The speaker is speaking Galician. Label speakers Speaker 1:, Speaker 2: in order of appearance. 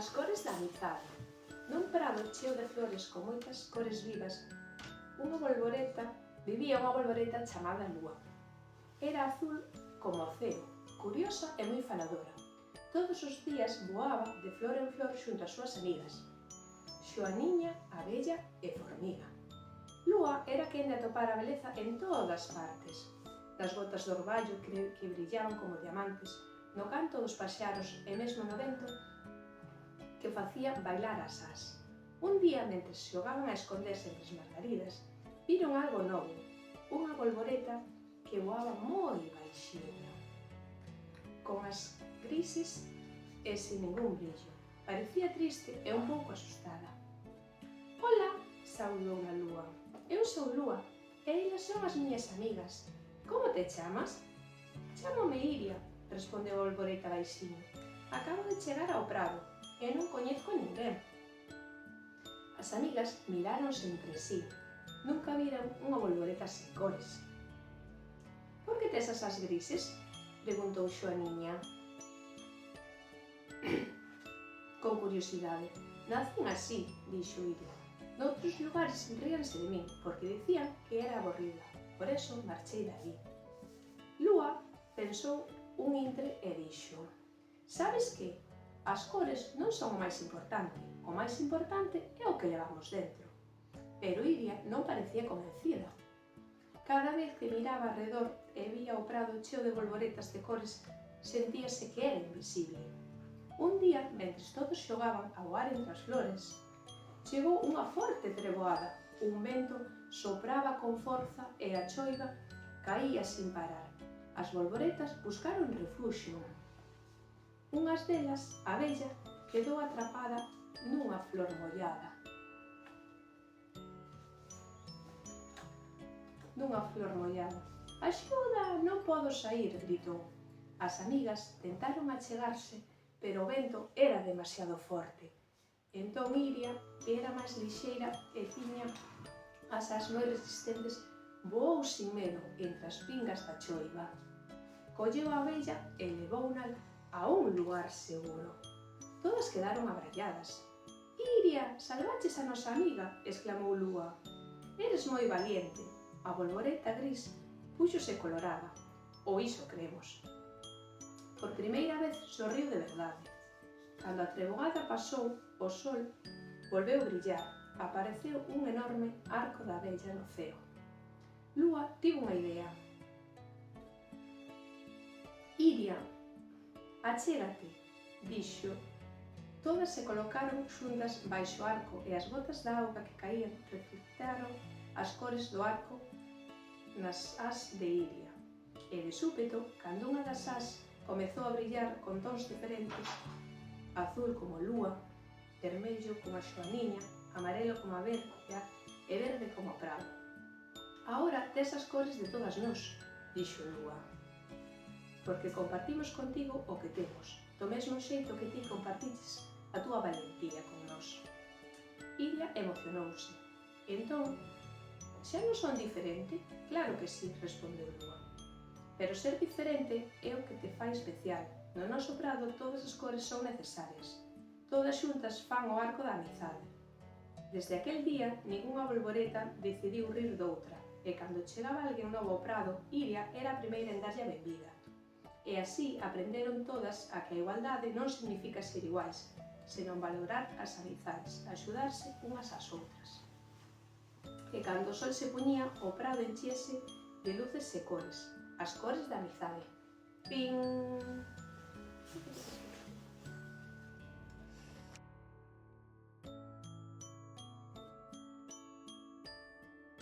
Speaker 1: As cores da amizade. Nun prado cheo de flores con moitas cores vivas, vivía unha bolboreta chamada Lúa. Era azul como o ceo, curiosa e moi faladora. Todos os días voaba de flor en flor xunto ás súas amigas, Xoaniña, Abella e Formiga. Lúa era quen de atopar a beleza en todas partes, das gotas de orballo que brillaban como diamantes, no canto dos paxaros e mesmo no vento que facía bailar as ás. Un día, mentres xogaban a esconderse entre as margaridas, viron algo novo, unha bolboreta que voaba moi baixiña, con as grises e sin ningún brillo. Parecía triste e un pouco asustada. «Ola!», saudou a Lúa. «Eu sou Lúa e elas son as miñas amigas. Como te chamas?» «Chámome Iria», respondeu a bolboreta baixiño. «Acabo de chegar ao prado e non coñezco ninguén». As amigas miráronse entre sí. Nunca viran unha bolboreta sen cores. «Por que tes as ás grises?», preguntou Xoaniña con curiosidade. «Nacín así», dixo Iria. «Noutros lugares ríanse de min porque dicían que era aburrida, por eso marchei dali». Lúa pensou un intre e dixo: «Sabes que? As cores non son o máis importante é o que levamos dentro». Pero Iria non parecía convencida. Cada vez que miraba arredor e vía o prado cheo de bolboretas de cores, sentíase que era invisible. Un día, mentres todos xogaban a voar entre as flores, chegou unha forte treboada, un vento sopraba con forza e a choiva caía sin parar. As bolboretas buscaron refuxio. Unhas delas, a Abella, quedou atrapada nunha flor mollada. «Axuda, non podo saír», gritou. As amigas tentaron achegarse, pero o vento era demasiado forte. Entón Iria, que era máis lixeira e tiña as ás moi resistentes, voou sin medo entre as pingas da choiva. Colleu a Abella e levouna a un lugar seguro. Todas quedaron abralladas. «Iria, salvaches a nosa amiga», exclamou Lúa. «Eres moi valiente». A bolboreta gris púxose colorada, ou iso creemos. Por primeira vez sorriu de verdade. Cando a treboada pasou, o sol volveu brillar. Apareceu un enorme arco da Abella no ceo. Lúa tivo unha idea. «Iria, achégate», dixo. Todas se colocaron xuntas baixo o arco e as gotas de auga que caían reflectaron as cores do arco nas ás de Iria. E de súpeto, cando unha das ás comezou a brillar con tons diferentes, azul como Lúa, vermello como a Xoaniña, amarelo como a Abella e verde como o prado. «Agora tes as cores de todas nós», dixo Lúa, «porque compartimos contigo o que temos, do mesmo xeito que ti compartiches a túa valentía con nós». Iria emocionouse. «Entón, xa non son diferente?» «Claro que sí», respondeu Lúa. «Pero ser diferente é o que te fai especial. No noso prado todas as cores son necesarias. Todas xuntas fan o arco da amizade». Desde aquel día, ningunha bolboreta decidiu rir doutra, e cando chegaba alguén novo ao prado, Iria era a primeira en darlle a benvida. E así aprenderon todas a que a igualdade non significa ser iguais, senón valorar as amizades, axudarse unhas ás outras. E cando o sol se puñía, o prado enchíase de luces e cores, as cores da amizade. Fin!